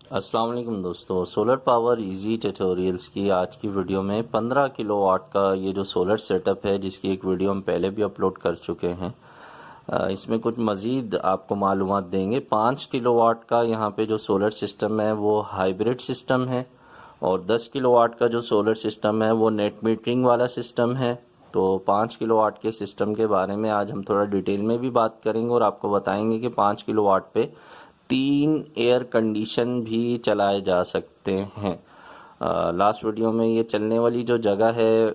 अस्सलाम वालेकुम दोस्तों, सोलर पावर इजी ट्यूटोरियल्स की आज की वीडियो में 15 किलोवाट का ये जो सोलर सेटअप है जिसकी एक वीडियो हम पहले भी अपलोड कर चुके हैं। इसमें कुछ मज़ीद आपको मालूमात देंगे। 5 किलोवाट का यहाँ पे जो सोलर सिस्टम है वो हाइब्रिड सिस्टम है और 10 किलोवाट का जो सोलर सिस्टम है वो नेट मीटरिंग वाला सिस्टम है। तो 5 किलोवाट के सिस्टम के बारे में आज हम थोड़ा डिटेल में भी बात करेंगे और आपको बताएंगे कि 5 किलोवाट पे 3 एयर कंडीशन भी चलाए जा सकते हैं। लास्ट वीडियो में ये चलने वाली जो जगह है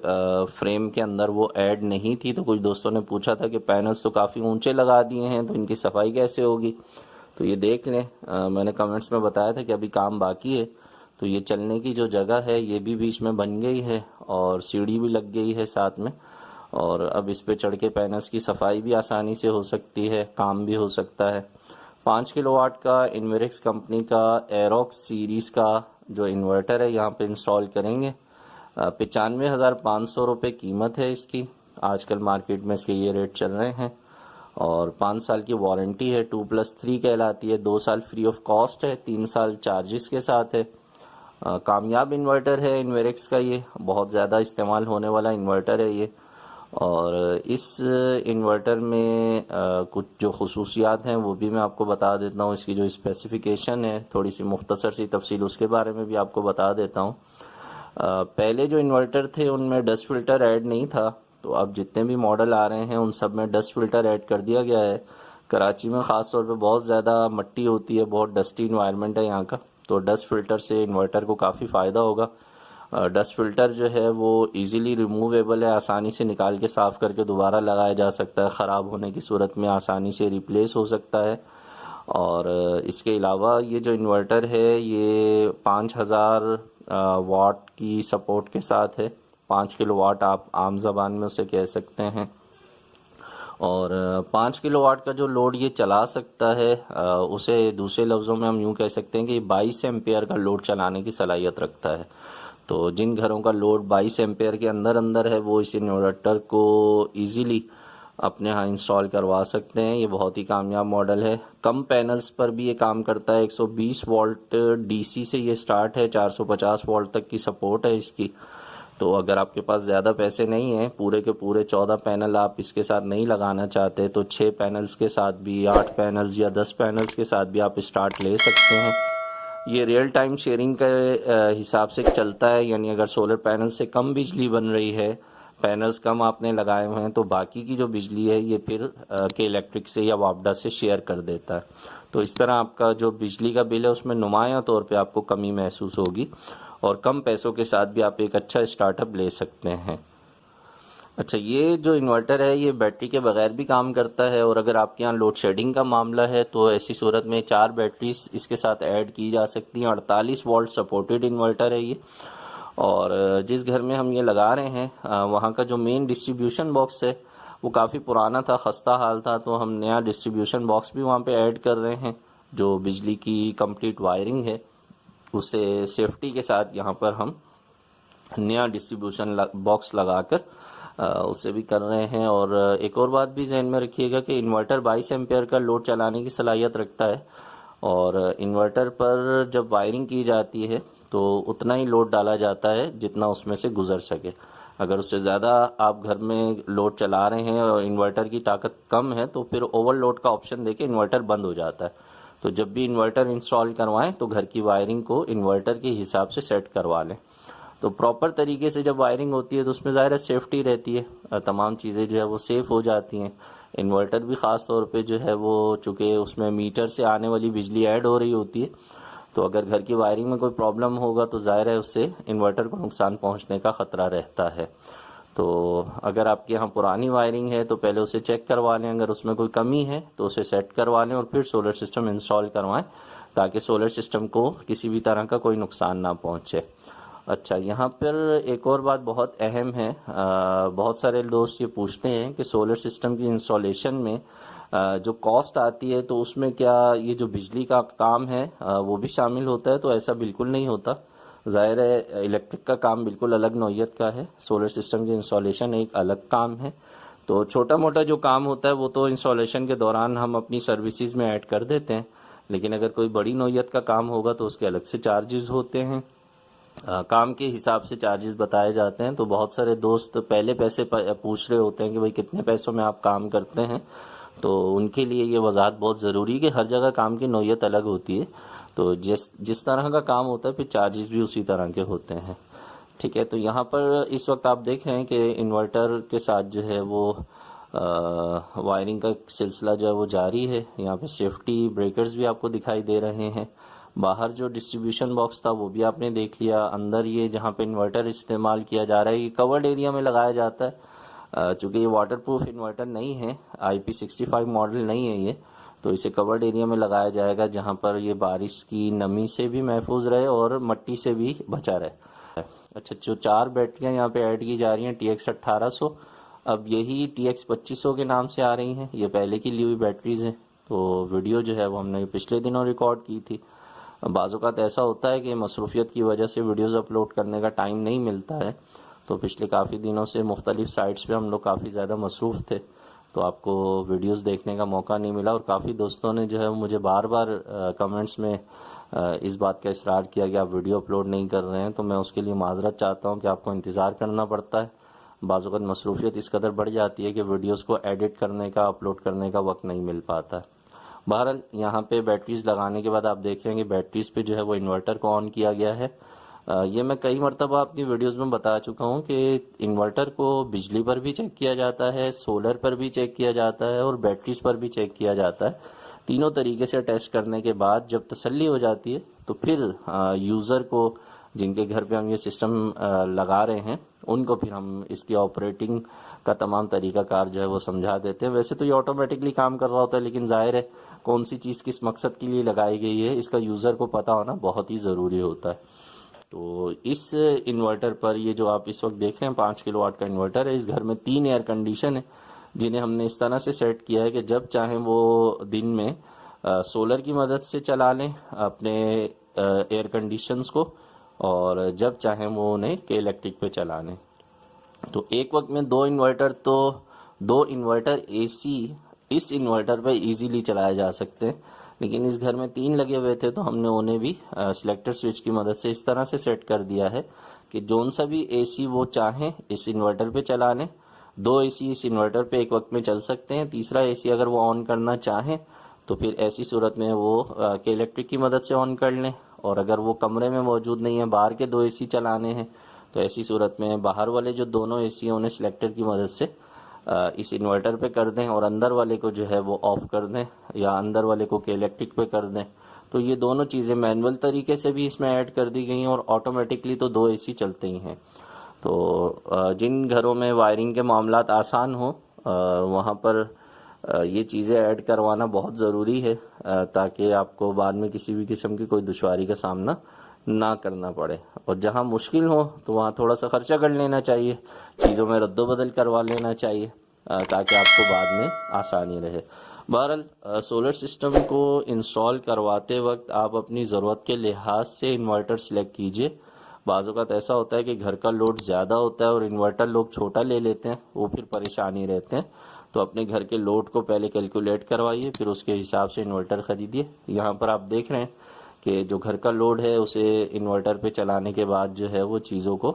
फ्रेम के अंदर वो ऐड नहीं थी, तो कुछ दोस्तों ने पूछा था कि पैनल्स तो काफ़ी ऊंचे लगा दिए हैं तो इनकी सफाई कैसे होगी। तो ये देख लें, मैंने कमेंट्स में बताया था कि अभी काम बाकी है। तो ये चलने की जो जगह है ये भी बीच में बन गई है और सीढ़ी भी लग गई है साथ में, और अब इस पे चढ़ के पैनल्स की सफाई भी आसानी से हो सकती है, काम भी हो सकता है। 5 किलोवाट का इन्वेरिक्स कंपनी का एरोक्स सीरीज़ का जो इन्वर्टर है यहाँ पे इंस्टॉल करेंगे। 95,500 रुपये कीमत है इसकी। आजकल मार्केट में इसके ये रेट चल रहे हैं और 5 साल की वारंटी है, 2+3 कहलाती है। 2 साल फ्री ऑफ कॉस्ट है, 3 साल चार्जेस के साथ है। कामयाब इन्वर्टर है इन्वेरिक्स का, ये बहुत ज़्यादा इस्तेमाल होने वाला इन्वर्टर है ये। और इस इन्वर्टर में कुछ जो खसूसियात हैं वो भी मैं आपको बता देता हूँ। इसकी जो स्पेसिफिकेशन है थोड़ी सी मुख्तसर सी तफसील उसके बारे में भी आपको बता देता हूँ। पहले जो इन्वर्टर थे उनमें डस्ट फिल्टर ऐड नहीं था, तो अब जितने भी मॉडल आ रहे हैं उन सब में डस्ट फिल्टर ऐड कर दिया गया है। कराची में ख़ास तौर पे बहुत ज़्यादा मट्टी होती है, बहुत डस्टी इन्वायरमेंट है यहाँ का, तो डस्ट फिल्टर से इन्वर्टर को काफ़ी फ़ायदा होगा। डस्ट फिल्टर जो है वो इजीली रिमूवेबल है, आसानी से निकाल के साफ़ करके दोबारा लगाया जा सकता है, ख़राब होने की सूरत में आसानी से रिप्लेस हो सकता है। और इसके अलावा ये जो इन्वर्टर है ये 5000 वाट की सपोर्ट के साथ है। 5 किलोवाट आप आम ज़बान में उसे कह सकते हैं। और 5 किलोवाट का जो लोड ये चला सकता है उसे दूसरे लफ्ज़ों में हम यूँ कह सकते हैं कि 22 एम्पेयर का लोड चलाने की सलाहियत रखता है। तो जिन घरों का लोड 22 एम्पेयर के अंदर अंदर है वो इस इन्वर्टर को इजीली अपने यहाँ इंस्टॉल करवा सकते हैं। ये बहुत ही कामयाब मॉडल है। कम पैनल्स पर भी ये काम करता है। 120 वोल्ट डीसी से ये स्टार्ट है, 450 वोल्ट तक की सपोर्ट है इसकी। तो अगर आपके पास ज़्यादा पैसे नहीं हैं, पूरे के पूरे 14 पैनल आप इसके साथ नहीं लगाना चाहते, तो 6 पैनल्स के साथ भी, 8 पैनल्स या 10 पैनल्स के साथ भी आप स्टार्ट ले सकते हैं। ये रियल टाइम शेयरिंग के हिसाब से चलता है, यानी अगर सोलर पैनल से कम बिजली बन रही है, पैनल्स कम आपने लगाए हुए हैं, तो बाकी की जो बिजली है ये फिर के इलेक्ट्रिक से या वापडा से शेयर कर देता है। तो इस तरह आपका जो बिजली का बिल है उसमें नुमायां तौर पे आपको कमी महसूस होगी और कम पैसों के साथ भी आप एक अच्छा स्टार्टअप ले सकते हैं। अच्छा, ये जो इन्वर्टर है ये बैटरी के बगैर भी काम करता है, और अगर आपके यहाँ लोड शेडिंग का मामला है तो ऐसी सूरत में 4 बैटरीज इसके साथ ऐड की जा सकती हैं। 48 वोल्ट सपोर्टेड इन्वर्टर है ये। और जिस घर में हम ये लगा रहे हैं वहाँ का जो मेन डिस्ट्रीब्यूशन बॉक्स है वो काफ़ी पुराना था, खस्ता हाल था, तो हम नया डिस्ट्रीब्यूशन बॉक्स भी वहाँ पे ऐड कर रहे हैं। जो बिजली की कंप्लीट वायरिंग है उसे सेफ्टी के साथ यहाँ पर हम नया डिस्ट्रीब्यूशन बॉक्स लगाकर उससे भी कर रहे हैं। और एक और बात भी जहन में रखिएगा कि इन्वर्टर 22 एम्पेयर का लोड चलाने की सलाहियत रखता है, और इन्वर्टर पर जब वायरिंग की जाती है तो उतना ही लोड डाला जाता है जितना उसमें से गुजर सके। अगर उससे ज़्यादा आप घर में लोड चला रहे हैं और इन्वर्टर की ताकत कम है तो फिर ओवरलोड का ऑप्शन देके इन्वर्टर बंद हो जाता है। तो जब भी इन्वर्टर इंस्टॉल करवाएं तो घर की वायरिंग को इन्वर्टर के हिसाब से सेट करवा लें। तो प्रॉपर तरीके से जब वायरिंग होती है तो उसमें ज़ाहिर है सेफ्टी रहती है, तमाम चीज़ें जो है वो सेफ़ हो जाती हैं। इन्वर्टर भी ख़ास तौर पे जो है वो चूँकि उसमें मीटर से आने वाली बिजली ऐड हो रही होती है, तो अगर घर की वायरिंग में कोई प्रॉब्लम होगा तो ज़ाहिर है उससे इन्वर्टर को नुकसान पहुंचने का ख़तरा रहता है। तो अगर आपके यहाँ पुरानी वायरिंग है तो पहले उसे चेक करवा लें, अगर उसमें कोई कमी है तो उसे सेट करवा लें और फिर सोलर सिस्टम इंस्टॉल करवाएं ताकि सोलर सिस्टम को किसी भी तरह का कोई नुकसान ना पहुँचे। अच्छा, यहाँ पर एक और बात बहुत अहम है। बहुत सारे दोस्त ये पूछते हैं कि सोलर सिस्टम की इंस्टॉलेशन में जो कॉस्ट आती है तो उसमें क्या ये जो बिजली का काम है वो भी शामिल होता है? तो ऐसा बिल्कुल नहीं होता। ज़ाहिर है इलेक्ट्रिक का काम बिल्कुल अलग नौइयत का है, सोलर सिस्टम की इंस्टॉलेशन एक अलग काम है। तो छोटा मोटा जो काम होता है वो तो इंस्टॉलेशन के दौरान हम अपनी सर्विसेज में ऐड कर देते हैं, लेकिन अगर कोई बड़ी नौइयत का काम होगा तो उसके अलग से चार्जेस होते हैं। काम के हिसाब से चार्जेस बताए जाते हैं। तो बहुत सारे दोस्त पहले पैसे पूछ रहे होते हैं कि भाई कितने पैसों में आप काम करते हैं, तो उनके लिए ये वजाहत बहुत ज़रूरी है कि हर जगह काम की नौइयत अलग होती है। तो जिस जिस तरह का काम होता है फिर चार्जेस भी उसी तरह के होते हैं। ठीक है, तो यहाँ पर इस वक्त आप देख रहे हैं कि इन्वर्टर के साथ जो है वो वायरिंग का सिलसिला जो है वो जारी है। यहाँ पे सेफ्टी ब्रेकर्स भी आपको दिखाई दे रहे हैं। बाहर जो डिस्ट्रीब्यूशन बॉक्स था वो भी आपने देख लिया। अंदर ये जहाँ पे इन्वर्टर इस्तेमाल किया जा रहा है ये कवर्ड एरिया में लगाया जाता है। चूँकि ये वाटरप्रूफ इन्वर्टर नहीं है, IP65 मॉडल नहीं है ये, तो इसे कवर्ड एरिया में लगाया जाएगा जहाँ पर ये बारिश की नमी से भी महफूज रहे और मिट्टी से भी बचा रहे। अच्छा, जो 4 बैटरियाँ यहाँ पे ऐड की जा रही हैं TX 1800, अब यही TX 2500 के नाम से आ रही हैं। ये पहले की ली हुई बैटरीज हैं। तो वीडियो जो है वो हमने पिछले दिनों रिकॉर्ड की थी। बाज़ औक़ात ऐसा होता है कि मसरूफियत की वजह से वीडियोज़ अपलोड करने का टाइम नहीं मिलता है, तो पिछले काफ़ी दिनों से मुख्तलिफ़ साइट्स पे हम लोग काफ़ी ज़्यादा मसरूफ़ थे, तो आपको वीडियोज़ देखने का मौका नहीं मिला। और काफ़ी दोस्तों ने जो है मुझे बार बार कमेंट्स में इस बात का इसरार किया कि आप वीडियो अपलोड नहीं कर रहे हैं, तो मैं उसके लिए माज़रत चाहता हूं कि आपको इंतज़ार करना पड़ता है। बाज़ औक़ात मसरूफियत इस कदर बढ़ जाती है कि वीडियोज़ को एडिट करने का, अपलोड करने का वक्त नहीं मिल पाता है। बहरहाल यहाँ पे बैटरीज़ लगाने के बाद आप देख रहे हैं कि बैटरीज़ पे जो है वो इन्वर्टर को ऑन किया गया है। ये मैं कई मरतबा अपनी वीडियोज़ में बता चुका हूँ कि इन्वर्टर को बिजली पर भी चेक किया जाता है, सोलर पर भी चेक किया जाता है और बैटरीज़ पर भी चेक किया जाता है। तीनों तरीके से टेस्ट करने के बाद जब तसल्ली हो जाती है तो फिर यूज़र को, जिनके घर पे हम ये सिस्टम लगा रहे हैं, उनको फिर हम इसकी ऑपरेटिंग का तमाम तरीक़ाकार जो है वो समझा देते हैं। वैसे तो ये ऑटोमेटिकली काम कर रहा होता है, लेकिन ज़ाहिर है कौन सी चीज़ किस मकसद के लिए लगाई गई है इसका यूज़र को पता होना बहुत ही ज़रूरी होता है। तो इस इन्वर्टर पर ये जो आप इस वक्त देख रहे हैं 5 किलोवाट का इन्वर्टर है। इस घर में 3 एयर कंडीशन है जिन्हें हमने इस तरह से सेट किया है कि जब चाहें वो दिन में सोलर की मदद से चला लें अपने एयर कंडीशंस को, और जब चाहें वो उन्हें के इलेक्ट्रिक पे चला लें। तो एक वक्त में 2 इन्वर्टर, तो 2 इन्वर्टर AC इस इन्वर्टर पे इजीली चलाए जा सकते हैं, लेकिन इस घर में 3 लगे हुए थे तो हमने उन्हें भी सिलेक्टर स्विच की मदद से इस तरह से सेट कर दिया है कि जोन सा भी AC वो चाहें इस इन्वर्टर पे चला लें। 2 AC इस इन्वर्टर पे एक वक्त में चल सकते हैं। तीसरा AC अगर वो ऑन करना चाहें तो फिर ऐसी सूरत में वो के इलेक्ट्रिक की मदद से ऑन कर लें, और अगर वो कमरे में मौजूद नहीं है, बाहर के 2 AC चलाने हैं, तो ऐसी सूरत में बाहर वाले जो दोनों AC हैं उन्हें सिलेक्टर की मदद से इस इन्वर्टर पे कर दें और अंदर वाले को जो है वो ऑफ़ कर दें, या अंदर वाले को के इलेक्ट्रिक पे कर दें। तो ये दोनों चीज़ें मैनुअल तरीके से भी इसमें ऐड कर दी गई हैं और ऑटोमेटिकली तो 2 AC चलते ही हैं। तो जिन घरों में वायरिंग के मामलात आसान हो वहाँ पर ये चीज़ें ऐड करवाना बहुत ज़रूरी है, ताकि आपको बाद में किसी भी किस्म की कोई दुश्वारी का सामना ना करना पड़े। और जहाँ मुश्किल हो तो वहाँ थोड़ा सा ख़र्चा कर लेना चाहिए, चीज़ों में रद्दोबदल करवा लेना चाहिए, ताकि आपको बाद में आसानी रहे। बहरहाल सोलर सिस्टम को इंस्टॉल करवाते वक्त आप अपनी ज़रूरत के लिहाज से इन्वर्टर सेलेक्ट कीजिए। बाज़ औक़ात ऐसा होता है कि घर का लोड ज़्यादा होता है और इन्वर्टर लोग छोटा ले लेते हैं, वो फिर परेशानी रहते हैं। तो अपने घर के लोड को पहले कैलकुलेट करवाइए, फिर उसके हिसाब से इन्वर्टर ख़रीदिए। यहाँ पर आप देख रहे हैं कि जो घर का लोड है उसे इन्वर्टर पे चलाने के बाद जो है वो चीज़ों को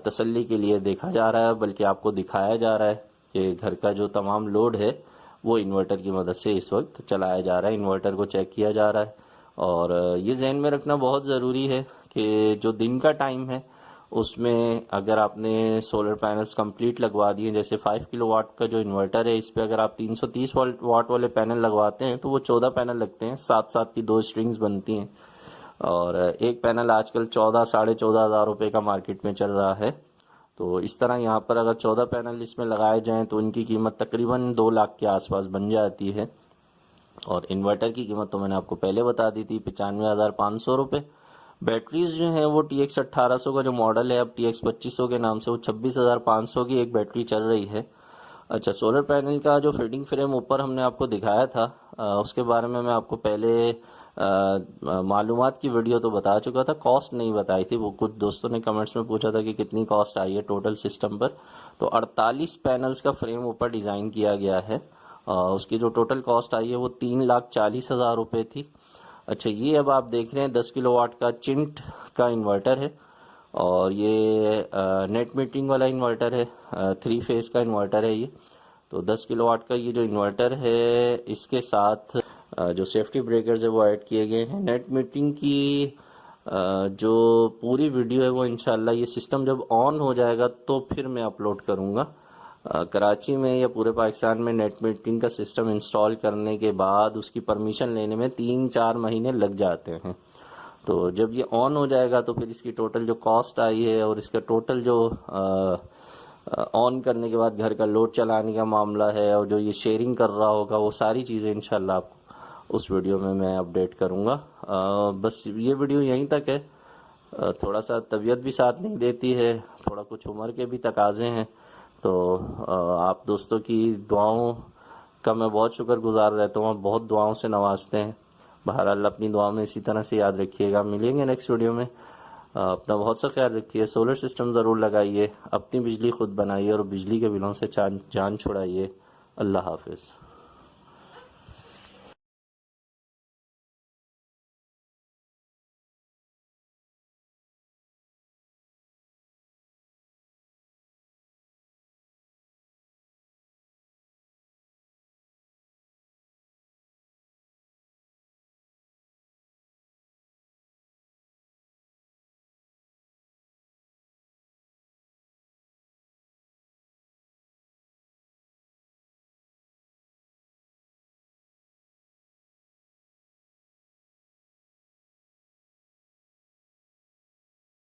तसल्ली के लिए देखा जा रहा है, बल्कि आपको दिखाया जा रहा है कि घर का जो तमाम लोड है वो इन्वर्टर की मदद से इस वक्त चलाया जा रहा है। इन्वर्टर को चेक किया जा रहा है। और ये जहन में रखना बहुत ज़रूरी है कि जो दिन का टाइम है उसमें अगर आपने सोलर पैनल्स कंप्लीट लगवा दिए, जैसे 5 किलोवाट का जो इन्वर्टर है इस पे अगर आप 330 वाट वाले पैनल लगवाते हैं तो वो 14 पैनल लगते हैं, 7-7 की 2 स्ट्रिंग्स बनती हैं, और एक पैनल आजकल 14 साढ़े 14 हज़ार रुपये का मार्केट में चल रहा है। तो इस तरह यहाँ पर अगर 14 पैनल इसमें लगाए जाएँ तो इनकी कीमत तकरीबन 2 लाख के आसपास बन जाती है। और इन्वर्टर की कीमत तो मैंने आपको पहले बता दी थी, 95,500 रुपये। बैटरीज जो हैं वो TX 1800 का जो मॉडल है अब TX 2500 के नाम से, वो 26,500 की एक बैटरी चल रही है। अच्छा, सोलर पैनल का जो फीडिंग फ्रेम ऊपर हमने आपको दिखाया था उसके बारे में मैं आपको पहले मालूमात की वीडियो तो बता चुका था, कॉस्ट नहीं बताई थी। वो कुछ दोस्तों ने कमेंट्स में पूछा था कि कितनी कॉस्ट आई है टोटल सिस्टम पर। तो 48 पैनल्स का फ्रेम ऊपर डिज़ाइन किया गया है। उसकी जो टोटल कॉस्ट आई है वो 3,40,000 रुपये थी। अच्छा, ये अब आप देख रहे हैं 10 किलोवाट का चिंट का इन्वर्टर है और ये नेट मीटरिंग वाला इन्वर्टर है, 3 फेज़ का इन्वर्टर है ये। तो 10 किलोवाट का ये जो इन्वर्टर है इसके साथ जो सेफ्टी ब्रेकर्स है वो ऐड किए गए हैं। नेट मीटरिंग की जो पूरी वीडियो है वो इंशाल्लाह ये सिस्टम जब ऑन हो जाएगा तो फिर मैं अपलोड करूँगा। कराची में या पूरे पाकिस्तान में नेट मीटरिंग का सिस्टम इंस्टॉल करने के बाद उसकी परमिशन लेने में 3-4 महीने लग जाते हैं। तो जब ये ऑन हो जाएगा तो फिर इसकी टोटल जो कॉस्ट आई है और इसका टोटल जो ऑन करने के बाद घर का लोड चलाने का मामला है और जो ये शेयरिंग कर रहा होगा वो सारी चीज़ें इंशाल्लाह आपको उस वीडियो में मैं अपडेट करूँगा। बस ये वीडियो यहीं तक है। थोड़ा सा तबीयत भी साथ नहीं देती है, थोड़ा कुछ उम्र के भी तकाज़े हैं, तो आप दोस्तों की दुआओं का मैं बहुत शुक्रगुजार रहता हूँ। आप बहुत दुआओं से नवाजते हैं। बहरहाल अपनी दुआ में इसी तरह से याद रखिएगा। मिलेंगे नेक्स्ट वीडियो में। अपना बहुत सा ख्याल रखिए। सोलर सिस्टम ज़रूर लगाइए, अपनी बिजली खुद बनाइए और बिजली के बिलों से जान छुड़ाइए। अल्लाह हाफिज़।